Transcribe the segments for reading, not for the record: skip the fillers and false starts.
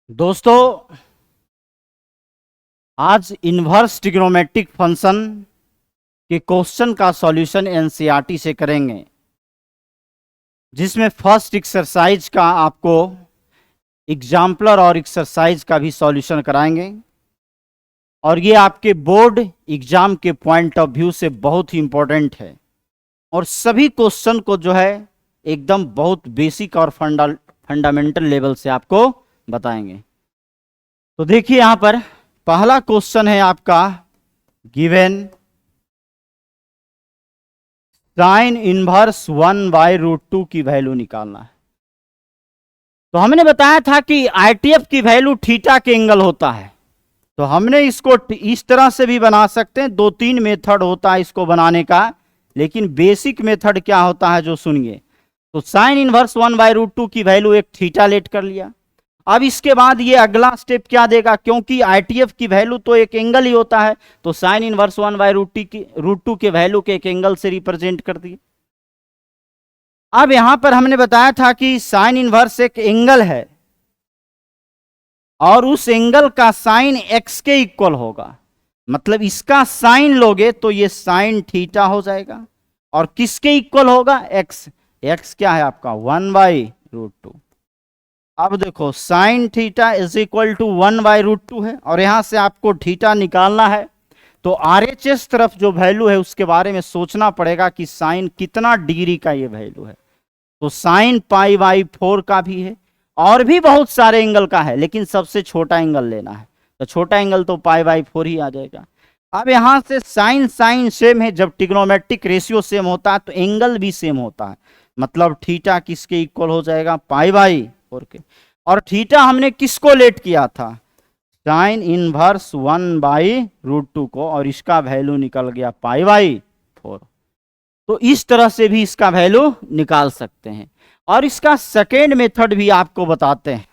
दोस्तों, आज inverse trigonometric function के क्वेश्चन का सॉल्यूशन एनसीईआरटी से करेंगे, जिसमें फर्स्ट एक्सरसाइज का आपको एग्जाम्पलर और एक्सरसाइज का भी सॉल्यूशन कराएंगे। और ये आपके बोर्ड एग्जाम के पॉइंट ऑफ व्यू से बहुत ही इंपॉर्टेंट है और सभी क्वेश्चन को जो है एकदम बहुत बेसिक और फंडामेंटल लेवल से आपको बताएंगे। तो देखिए, यहां पर पहला क्वेश्चन है आपका गिवन साइन इनवर्स 1/√2 की वैल्यू निकालना है। तो हमने बताया था कि आईटीएफ की वैल्यू थीटा के एंगल होता है, तो हमने इसको इस तरह से भी बना सकते हैं। 2-3 मेथड होता है इसको बनाने का, लेकिन बेसिक मेथड क्या होता है जो सुनिए। तो साइन इनवर्स 1/√2 की वैल्यू एक थीटा लेट कर लिया। अब इसके बाद ये अगला स्टेप क्या देगा, क्योंकि आईटीएफ की वैल्यू तो एक एंगल ही होता है, तो साइन इनवर्स 1/√2 के वैल्यू के एक एंगल से रिप्रेजेंट कर दिए। अब यहां पर हमने बताया था कि साइन इनवर्स एक एंगल है और उस एंगल का साइन एक्स के इक्वल होगा। मतलब इसका साइन लोगे तो ये साइन थीटा हो जाएगा और किसके इक्वल होगा, एक्स। एक्स क्या है आपका 1/√2। अब देखो, sine theta is equal to 1/√2 है और यहां से आपको थीटा निकालना है। तो आरएचएस तरफ जो वैल्यू है उसके बारे में सोचना पड़ेगा कि साइन कितना डिग्री का ये वैल्यू है। तो साइन π/4 का भी है और भी बहुत सारे एंगल का है, लेकिन सबसे छोटा एंगल लेना है। तो छोटा एंगल तो π/4 ही आ जाएगा। अब यहां से साइन साइन सेम है, जब ट्रिग्नोमेट्रिक रेशियो सेम होता है तो एंगल भी सेम होता है। मतलब थीटा किसके इक्वल हो जाएगा, π/4 के। और थीटा हमने किसको लेट किया था, साइन इनवर्स 1/√2 को, और इसका वैल्यू निकल गया π/4। तो इस तरह से भी इसका वैल्यू निकाल सकते हैं। और इसका सेकेंड मेथड भी आपको बताते हैं।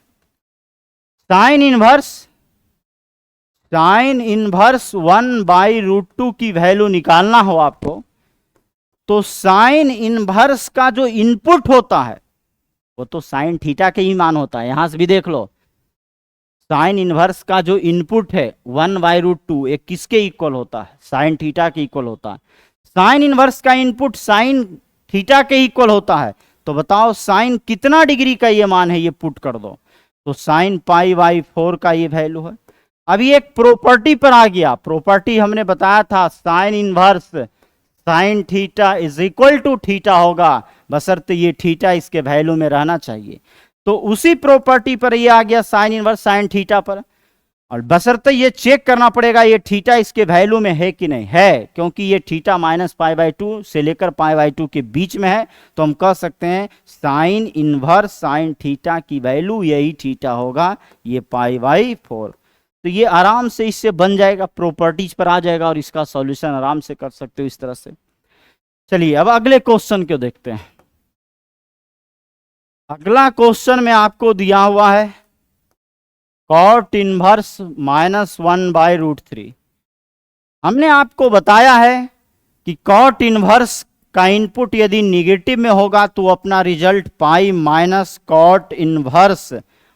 साइन इनवर्स 1/√2 की वैल्यू निकालना हो आपको, तो साइन इनवर्स का जो इनपुट होता है वो तो साइन थीटा के ही मान होता है। यहां से भी देख लो, साइन इनवर्स का जो इनपुट है 1/√2 एक किसके इक्वल होता है, साइन थीटा के इक्वल होता है। साइन इनवर्स का इनपुट साइन थीटा के इक्वल होता है। तो बताओ साइन कितना डिग्री का ये मान है, ये पुट कर दो। तो साइन π/4 का ये वैल्यू है। अभी एक प्रॉपर्टी पर आ गया। प्रॉपर्टी हमने बताया था sine inverse sine theta is equal to theta होगा, बशर्ते ये थीटा इसके वैल्यू में रहना चाहिए। तो उसी प्रॉपर्टी पर ये आ गया साइन इनवर्स साइन थीटा पर, और बशर्ते ये चेक करना पड़ेगा ये थीटा इसके वैल्यू में है कि नहीं है, क्योंकि ये थीटा -π/2 से लेकर π/2 के बीच में है। तो हम कह सकते हैं साइन इनवर्स साइन थीटा की वैल्यू यही थीटा होगा, ये π/4। तो ये आराम से इससे बन जाएगा, प्रॉपर्टीज पर आ जाएगा और इसका सॉल्यूशन आराम से कर सकते हो इस तरह से। चलिए अब अगले क्वेश्चन को देखते हैं। अगला क्वेश्चन में आपको दिया हुआ है कॉट इनवर्स -1/√3। हमने आपको बताया है कि कॉट इनवर्स का इनपुट यदि निगेटिव में होगा तो अपना result pi minus cot inverse,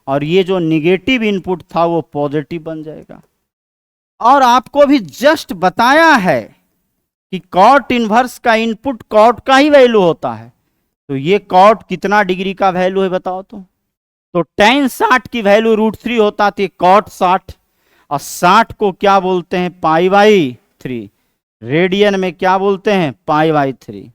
और ये जो निगेटिव इनपुट था वो पॉजिटिव बन जाएगा। और आपको भी जस्ट बताया है कि कॉट इनवर्स का इनपुट कॉट का ही वैल्यू होता है। तो ये कॉट कितना डिग्री का वैल्यू है बताओ तो tan 60 की वैल्यू √3 होता थी कॉट 60, और 60 को क्या बोलते हैं π/3, रेडियन में क्या बोलते हैं π/3।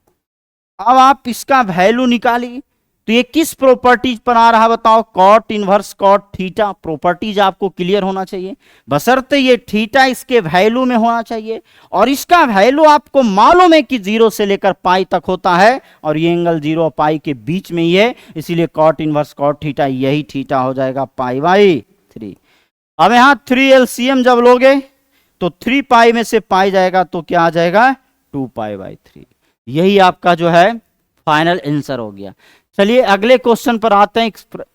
अब आप इसका वैल्यू निकालिए। तो ये किस प्रॉपर्टीज पर आ रहा है बताओ, cot inverse cot theta. Properties आपको क्लियर होना चाहिए, बशर्ते ये थीटा इसके वैल्यू में होना चाहिए और इसका वैल्यू आपको मालूम है कि 0 से लेकर पाई तक होता है और ये एंगल 0 और पाई के बीच में ही है, इसीलिए कॉट इनवर्स कॉट थीटा यही थीटा हो जाएगा π/3। अब यहां 3 LCM जब लोगे तो 3 पाई में से पाई जाएगा तो क्या आ जाएगा 2π/3। यही आपका जो है फाइनल आंसर हो गया। चलिए अगले क्वेश्चन पर आते हैं।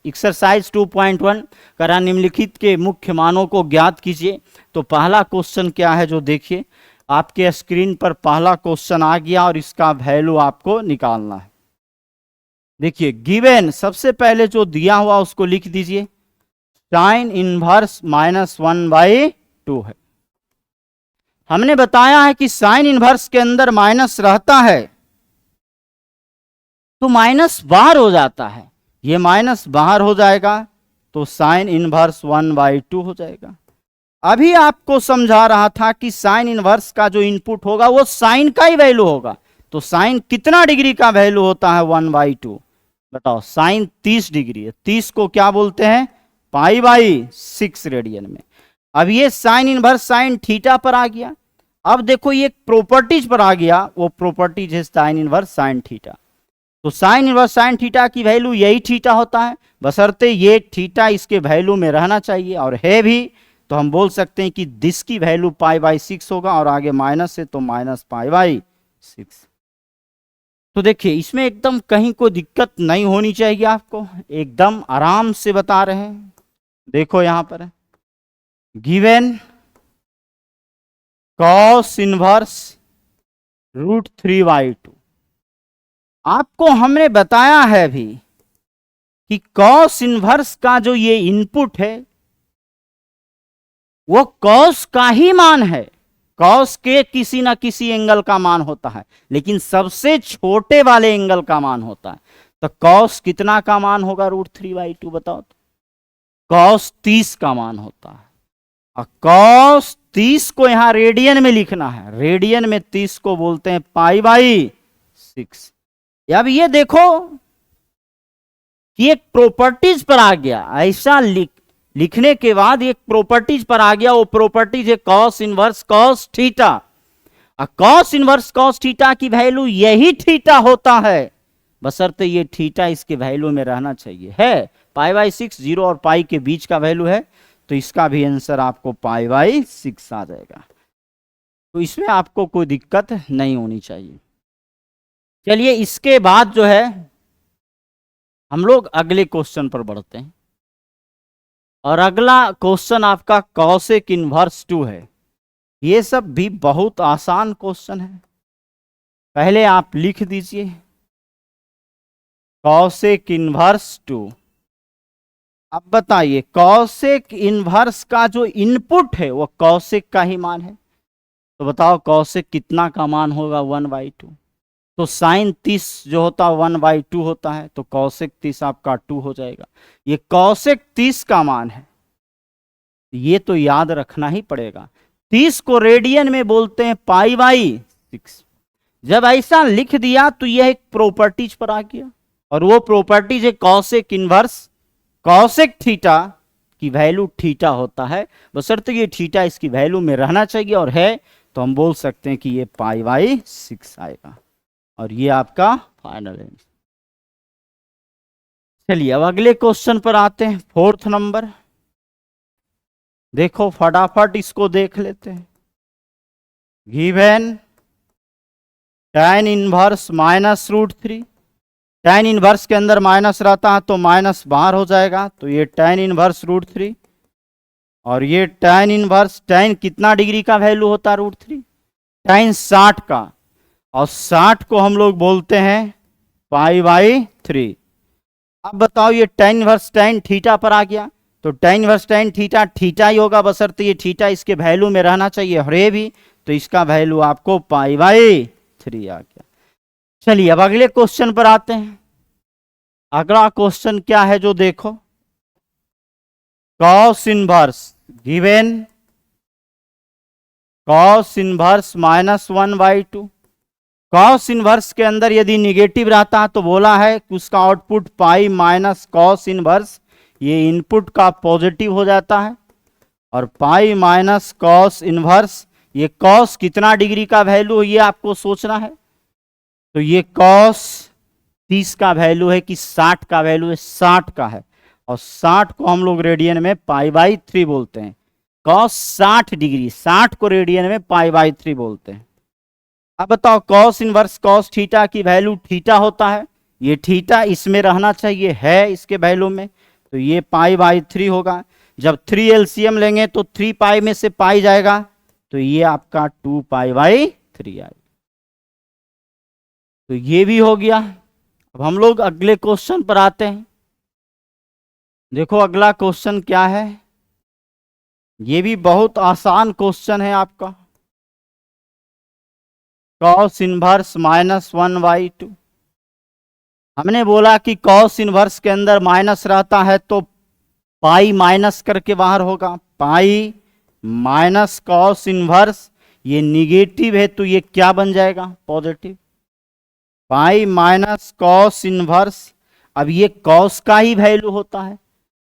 एक्सरसाइज 2.1 करा निम्नलिखित के मुख्य मानों को ज्ञात कीजिए। तो पहला क्वेश्चन क्या है जो देखिए, आपके स्क्रीन पर पहला क्वेश्चन आ गया और इसका वैल्यू आपको निकालना है। देखिए गिवन सबसे पहले जो दिया हुआ उसको लिख दीजिए। साइन इनवर्स -1/2 है। हमने बताया है कि साइन इनवर्स के अंदर माइनस रहता है तो माइनस बाहर हो जाता है, ये माइनस बाहर हो जाएगा तो साइन इनवर्स 1/2 हो जाएगा। अभी आपको समझा रहा था कि साइन इनवर्स का जो इनपुट होगा वो साइन का ही वैल्यू होगा, तो साइन कितना डिग्री का वैल्यू होता है 1/2? बताओ, साइन 30 डिग्री है, 30 को क्या बोलते हैं? π/6 रेडियन में। अब ये साइन इनवर्स साइन थीटा पर आ गया। अब देखो ये प्रॉपर्टीज पर आ गया, वो प्रॉपर्टीज है साइन इनवर्स साइन थीटा। तो साइन इनवर्स साइन थीटा की वैल्यू यही थीटा होता है, बशर्ते ये थीटा इसके वैल्यू में रहना चाहिए, और है भी, तो हम बोल सकते हैं कि दिस की वैल्यू π/6 होगा, और आगे माइनस है तो -π/6। तो देखिए इसमें एकदम कहीं कोई दिक्कत नहीं होनी चाहिए, आपको एकदम आराम से बता रहे हैं। देखो यहां पर गिवन कॉस इनवर्स √3/2। आपको हमने बताया है भी कि कॉस इनवर्स का जो ये इनपुट है वो कॉस का ही मान है, कॉस के किसी ना किसी एंगल का मान होता है, लेकिन सबसे छोटे वाले एंगल का मान होता है। तो कॉस कितना का मान होगा √3/2? बताओ तो। कॉस 30 का मान होता है, और कॉस 30 को यहां रेडियन में लिखना है, रेडियन में 30 को बोलते हैं π/6। अब ये देखो कि एक प्रॉपर्टीज पर आ गया, ऐसा लिखने के बाद एक प्रॉपर्टीज पर आ गया, वो प्रॉपर्टीज है cos inverse cos theta. Cos inverse cos theta की वैल्यू यही थीटा होता है, बशर्ते ये थीटा इसके वैल्यू में रहना चाहिए। है π/6, 0 और पाई के बीच का वैल्यू है, तो इसका भी आंसर आपको π/6 आ जाएगा। तो इसमें आपको कोई दिक्कत नहीं होनी चाहिए। चलिए इसके बाद जो है हम लोग अगले क्वेश्चन पर बढ़ते हैं, और अगला क्वेश्चन आपका कॉसेक इनवर्स 2 है। ये सब भी बहुत आसान क्वेश्चन है, पहले आप लिख दीजिए कॉसेक इनवर्स 2। अब बताइए कॉसेक इनवर्स का जो इनपुट है वो कॉसेक का ही मान है, तो बताओ कॉसेक कितना का मान होगा 1/2? तो साइन 30 जो होता है 1/2 होता है, तो कॉसेक 30 आपका 2 हो जाएगा। ये कॉसेक 30 का मान है, ये तो याद रखना ही पड़ेगा। 30 को रेडियन में बोलते हैं π/6। जब ऐसा लिख दिया तो यह एक प्रॉपर्टीज पर आ गया, और वो प्रॉपर्टीज है कॉसेक इनवर्स कॉसेक थीटा की वैल्यू थीटा होता है, बशर्ते ये थीटा इसकी वैल्यू में रहना चाहिए, और है तो हम बोल सकते हैं कि ये π/6 आएगा, और ये आपका फाइनल आंसर। चलिए अब अगले क्वेश्चन पर आते हैं, 4th नंबर। देखो फटाफट इसको देख लेते हैं। Given tan inverse -√3, tan inverse के अंदर माइनस रहता है तो माइनस बाहर हो जाएगा, तो ये tan इनवर्स √3, और ये tan इनवर्स, tan कितना डिग्री का वैल्यू होता है √3? tan 60 का, और 60 को हम लोग बोलते हैं π/3। अब बताओ ये tan इनवर्स tan थीटा पर आ गया, तो tan inverse tan theta theta ही होगा, बशर्ते ये थीटा इसके वैल्यू में रहना चाहिए, हरे भी, तो इसका वैल्यू आपको π/3 आ गया। चलिए अब अगले क्वेश्चन पर आते हैं। अगला क्वेश्चन क्या है जो देखो, cos inverse given cos inverse -1/2। Cos inverse के अंदर यदि निगेटिव रहता है तो बोला है कि उसका output pi minus cos inverse, ये इनपुट का पॉजिटिव हो जाता है, और पाई माइनस कॉस इनवर्स, ये कॉस कितना डिग्री का वैल्यू है ये आपको सोचना है। तो ये कॉस 30 का वैल्यू है कि 60 का वैल्यू है? 60 का है, और 60 को हम लोग रेडियन में π/3 बोलते हैं। कॉस 60 डिग्री, 60 को रेडियन में π/3 बोलते हैं। अब बताओ कॉस इनवर्स कॉस थीटा की वैल्यू थीटा होता है, ये थीटा इसमें रहना चाहिए, है इसके वैल्यू में, तो ये π/3 होगा। जब 3 एलसीएम लेंगे तो 3 पाई में से पाई जाएगा, तो ये आपका 2π/3 आएगा। तो ये भी हो गया। अब हम लोग अगले क्वेश्चन पर आते हैं। देखो अगला क्वेश्चन क्या है, ये भी बहुत आसान क्वेश्चन है आपका। Cos inverse -1/2। हमने बोला कि कॉस इनवर्स के अंदर माइनस रहता है तो पाई माइनस करके बाहर होगा, पाई माइनस कॉस इनवर्स, ये निगेटिव है तो ये क्या बन जाएगा, positive. Pi minus cos inverse, अब ये कॉस का ही वैल्यू होता है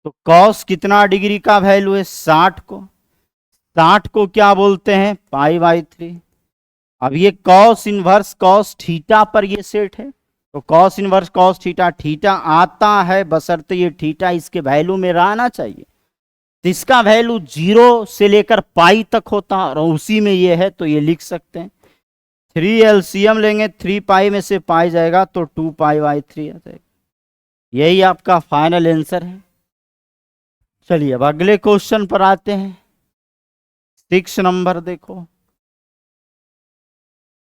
तो कॉस कितना डिग्री का वैल्यू है, 60 को। 60 को क्या बोलते हैं, पाई/3। अब ये कॉस इनवर्स कॉस थीटा पर ये सेट है तो cos inverse cos theta, theta आता है बशर्ते ये थीटा इसके वैल्यू में रहना चाहिए। तो इसका वैल्यू 0 से लेकर पाई तक होता है और उसी में ये है तो ये लिख सकते हैं। 3 एलसीएम लेंगे, 3 पाई में से पाई जाएगा तो 2 पाई/3 आ जाएगा। यही आपका फाइनल आंसर है। चलिए अब अगले क्वेश्चन पर आते हैं। 6 नंबर देखो,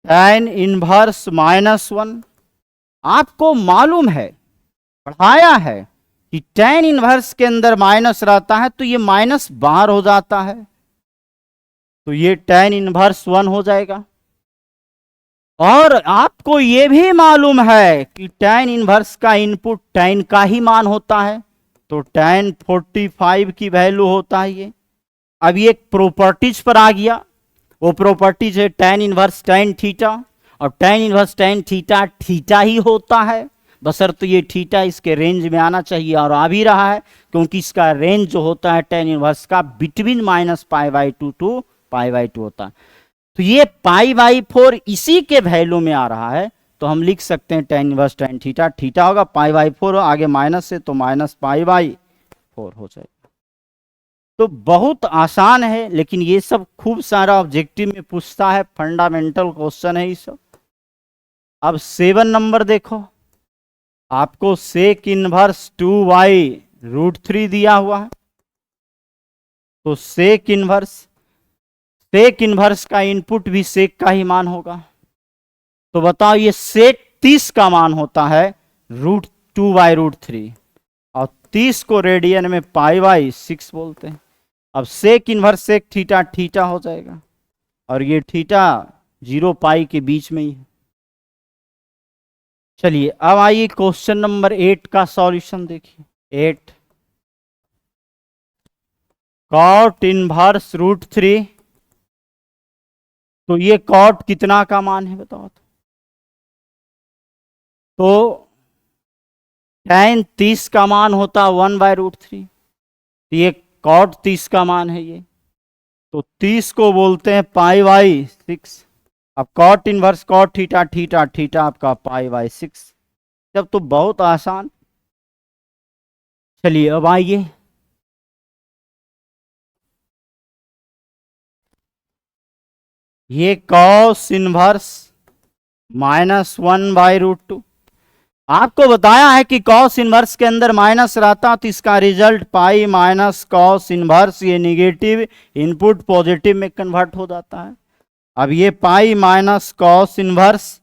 tan इनवर्स -1। आपको मालूम है, पढ़ाया है कि tan इनवर्स के अंदर माइनस रहता है तो ये माइनस बाहर हो जाता है तो ये tan इनवर्स 1 हो जाएगा। और आपको ये भी मालूम है कि tan इनवर्स का इनपुट tan का ही मान होता है तो tan 45 की वैल्यू होता है ये। अब ये एक प्रॉपर्टीज पर आ गया, वो प्रॉपर्टीज है tan इनवर्स tan थीटा, और tan inverse tan theta theta ही होता है बशर्ते ये थीटा इसके रेंज में आना चाहिए और आ भी रहा है क्योंकि इसका रेंज जो होता है tan इनवर्स का बिटवीन -π/2 टू π/2 होता है। तो ये π/4 इसी के वैल्यू में आ रहा है तो हम लिख सकते हैं tan inverse tan theta, theta होगा π/4, आगे माइनस से तो -π/4 हो जाएगा। तो बहुत आसान है, लेकिन ये सब खूब सारा ऑब्जेक्टिव में पूछता है, फंडामेंटल क्वेश्चन है ये सब। अब 7 नंबर देखो, आपको सेक इनवर्स 2y√3 दिया हुआ है तो सेक इनवर्स का इनपुट भी सेक का ही मान होगा। तो बताओ ये सेक 30 का मान होता है √2/√3 और 30 को रेडियन में π/6 बोलते हैं। अब sec inverse sec theta theta हो जाएगा और ये थीटा 0 पाई के बीच में ही है। चलिए अब आइए क्वेश्चन नंबर 8 का सॉल्यूशन देखिए। 8 कॉट इनवर्स √3, तो ये कॉट कितना का मान है बताओ तो tan 30 का मान होता 1/√3, ये कॉट 30 का मान है ये, तो 30 को बोलते हैं π/6। अब cot inverse cot theta theta theta आपका π/6, जब तो बहुत आसान। चलिए अब आइए ये कॉस इनवर्स -1/√2। आपको बताया है कि कॉस इनवर्स के अंदर माइनस रहता तो इसका result pi minus cos inverse, ये निगेटिव इनपुट पॉजिटिव में कन्वर्ट हो जाता है। अब ये पाई माइनस कॉस इनवर्स,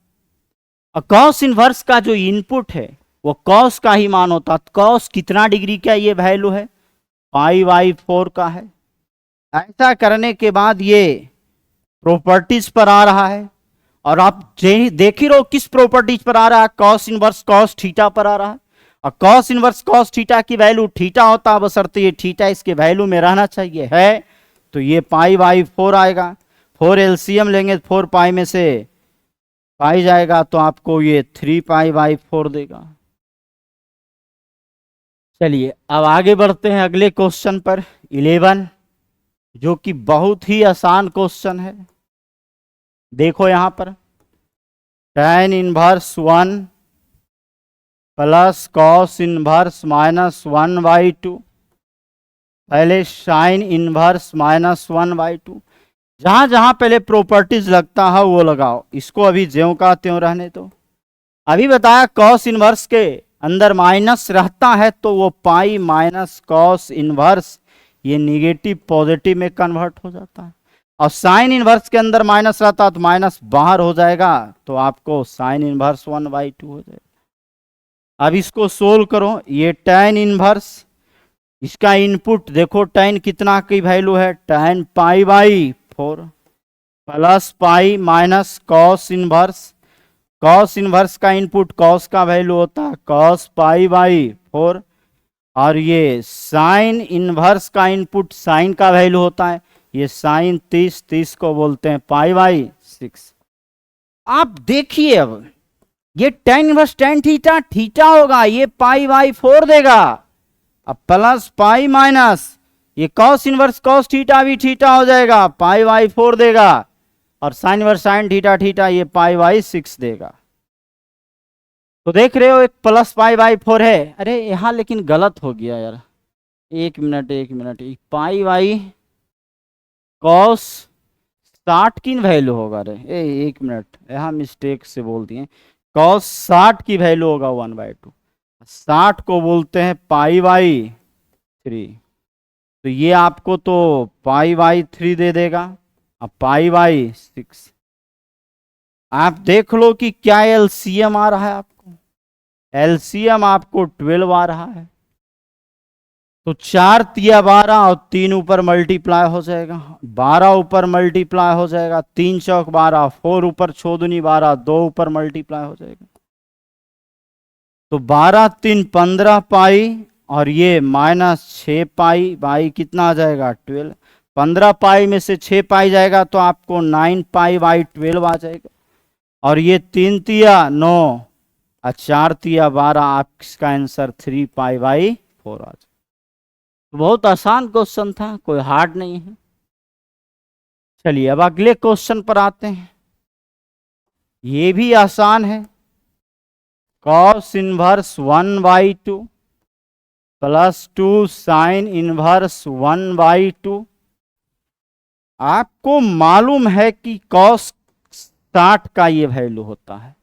और कॉस इनवर्स का जो इनपुट है वो कॉस का ही मान होता, कॉस कितना डिग्री का ये वैल्यू है, π/4 का है। ऐसा करने के बाद ये प्रॉपर्टीज पर आ रहा है और आप देख ही रहो किस प्रॉपर्टीज पर आ रहा है, कॉस इनवर्स कॉस थीटा पर आ रहा है और कॉस इनवर्स कॉस थीटा की वैल्यू थीटा होता है बशर्ते ये थीटा इसके वैल्यू में रहना चाहिए है तो ये π/4 आएगा। 4 एलसीएम लेंगे, 4 पाई में से पाई जाएगा तो आपको ये 3 π/4 देगा। चलिए अब आगे बढ़ते हैं अगले क्वेश्चन पर 11, जो कि बहुत ही आसान क्वेश्चन है। देखो यहां पर tan inverse 1 plus cos inverse -1/2, पहले साइन इनवर्स -1/2। जहां जहां पहले प्रॉपर्टीज लगता है वो लगाओ, इसको अभी ज्यों का त्यों रहने दो। अभी बताया कॉस इनवर्स के अंदर माइनस रहता है तो वो पाई माइनस कॉस इनवर्स, ये निगेटिव पॉजिटिव में कन्वर्ट हो जाता है। और साइन इनवर्स के अंदर माइनस रहता तो माइनस बाहर हो जाएगा तो आपको साइन इनवर्स 1/2 हो जाएगा। अब इसको सोल्व करो, ये tan इनवर्स इसका इनपुट देखो tan कितना की वैल्यू है, tan pi by 4 plus pi minus cos inverse. Cos inverse का इनपुट कॉस का वैल्यू होता है कॉस पाई बाई 4, और ये साइन इनवर्स का इनपुट साइन का वैल्यू होता है, ये साइन 30, 30 को बोलते हैं पाई बाई 6। आप देखिए अब ये tan inverse tan theta theta होगा, ये पाई बाई 4 देगा। अब प्लस पाई माइनस ये कॉस इनवर्स कॉस थीटा भी थीटा हो जाएगा, पाई बाई 4 देगा, और sign inverse sine theta theta ये पाई बाई 6 देगा। तो देख रहे हो एक प्लस पाई बाई 4 है। अरे यहां लेकिन गलत हो गया यार, एक मिनट पाई बाई कॉस 60 की वैल्यू होगा। अरे एक मिनट, यहाँ मिस्टेक से बोल दिए, कॉस 60 की वैल्यू होगा 1/2। 60 को बोलते हैं पाई बाई 3, तो ये आपको तो पाई बाई 3 दे देगा। अब पाई बाई 6 आप देख लो कि क्या एलसीएम आ रहा है आपको, एलसीएम आपको 12 आ रहा है। तो 4 तिया 12 और 3 ऊपर मल्टीप्लाई हो जाएगा, 12 ऊपर मल्टीप्लाई हो जाएगा, 3 चौक 12, 4 ऊपर 6 दूनी 12, 2 ऊपर मल्टीप्लाई हो जाएगा। तो 12 3 15 पाई, और ये माइनस 6 पाई बाई कितना आ जाएगा 12। 15 पाई में से 6 पाई जाएगा तो आपको 9 पाई बाई 12 आ जाएगा। और ये 3 तिया 9 और 4 तिया 12, आपका आंसर 3 पाई बाई 4 आ जाएगा। बहुत आसान क्वेश्चन था, कोई हार्ड नहीं है। चलिए अब अगले क्वेश्चन पर आते हैं, ये भी आसान है। Cos inverse 1/2 plus 2 sine inverse 1/2। आपको मालूम है कि कॉस 60 का ये वैल्यू होता है,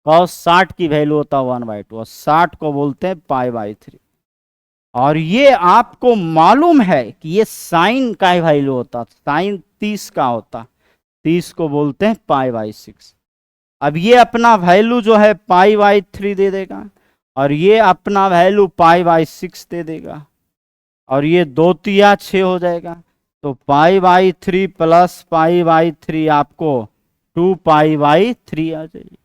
कॉस 60 की वैल्यू होता है 1/2, और 60 को बोलते हैं पाई बाई 3। और ये आपको मालूम है कि ये साइन का वैल्यू होता, साइन 30 का होता, 30 को बोलते हैं पाई बाई 6। अब ये अपना वैल्यू जो है पाई बाई 3 दे देगा, और ये अपना वैल्यू पाई बाई 6 दे देगा, और ये 2 तिया 6 हो जाएगा। तो pi by 3 plus pi by 3 आपको 2 पाई बाई 3 आ जाएगी।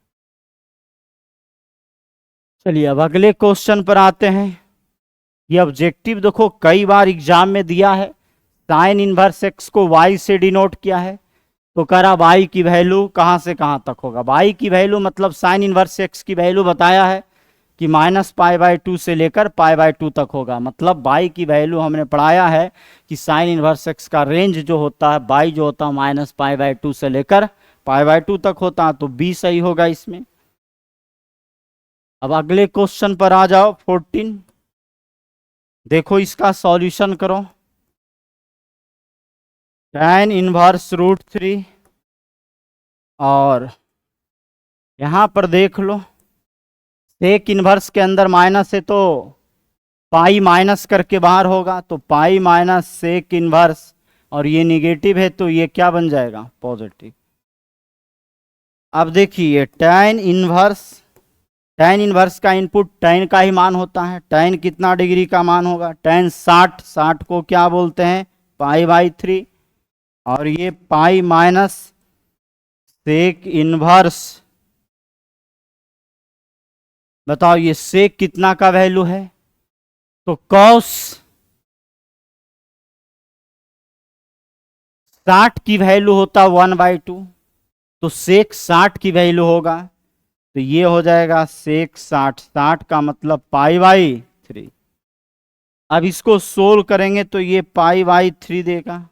चलिए अब अगले क्वेश्चन पर आते हैं। ये ऑब्जेक्टिव देखो कई बार एग्जाम में दिया है, साइन इनवर्स एक्स को y से डिनोट किया है, तो कह रहा y की वैल्यू कहां से कहां तक होगा। y की वैल्यू मतलब साइन इनवर्स एक्स की वैल्यू बताया है कि माइनस पाई बाई 2 से लेकर पाई बाई 2 तक होगा। मतलब y की वैल्यू हमने पढ़ाया है कि साइन इनवर्स एक्स का रेंज जो होता है y जो होता है माइनस पाई बाई 2 से लेकर पाई बाई 2 तक होता है, तो b सही होगा इसमें। अब अगले क्वेश्चन पर आ जाओ 14। देखो इसका सॉल्यूशन करो। tan इनवर्स √3, और यहां पर देख लो सेक इनवर्स के अंदर माइनस है तो पाई माइनस करके बाहर होगा, तो पाई माइनस सेक इनवर्स, और ये निगेटिव है तो ये क्या बन जाएगा पॉजिटिव। अब देखिए tan इनवर्स का इनपुट tan का ही मान होता है। tan कितना डिग्री का मान होगा, tan 60, 60 को क्या बोलते हैं पाई बाई 3, और ये पाई माइनस सेक इनवर्स। बताओ ये सेक कितना का वैल्यू है, तो कॉस 60 की वैल्यू होता 1/2, तो सेक 60 की वैल्यू होगा, तो ये हो जाएगा सेक 60, 60 का मतलब पाई बाई 3। अब इसको सोल्व करेंगे तो ये पाई बाई 3 देगा,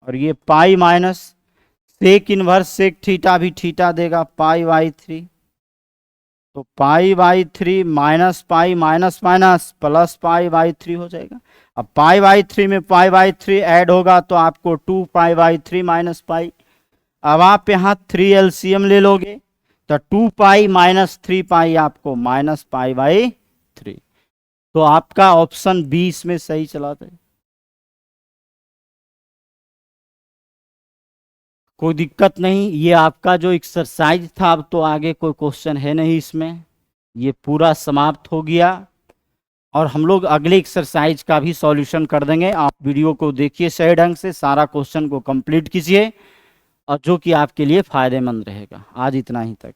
और ये pi minus sec inverse sec theta भी थीटा देगा पाई बाई 3, तो pi by 3 minus pi minus minus plus pi by 3 हो जाएगा। अब पाई बाई 3 में पाई बाई 3 ऐड होगा तो आपको 2 पाई बाई 3 माइनस पाई। अब आप यहाँ 3 एलसीएम ले लोगे तो 2 पाई माइनस 3 पाई आपको माइनस पाई बाई 3। तो आपका ऑप्शन 20 में सही चला जाए। कोई दिक्कत नहीं, ये आपका जो एक्सरसाइज था, अब तो आगे कोई क्वेश्चन है नहीं इसमें, ये पूरा समाप्त हो गया। और हम लोग अगले एक्सरसाइज का भी सॉल्यूशन कर देंगे। आप वीडियो को देखिए सही ढंग से, सारा क्वेश्चन को कंप्लीट कीजिए और जो कि आपके लिए फायदेमंद रहेगा। आज इतना ही तक।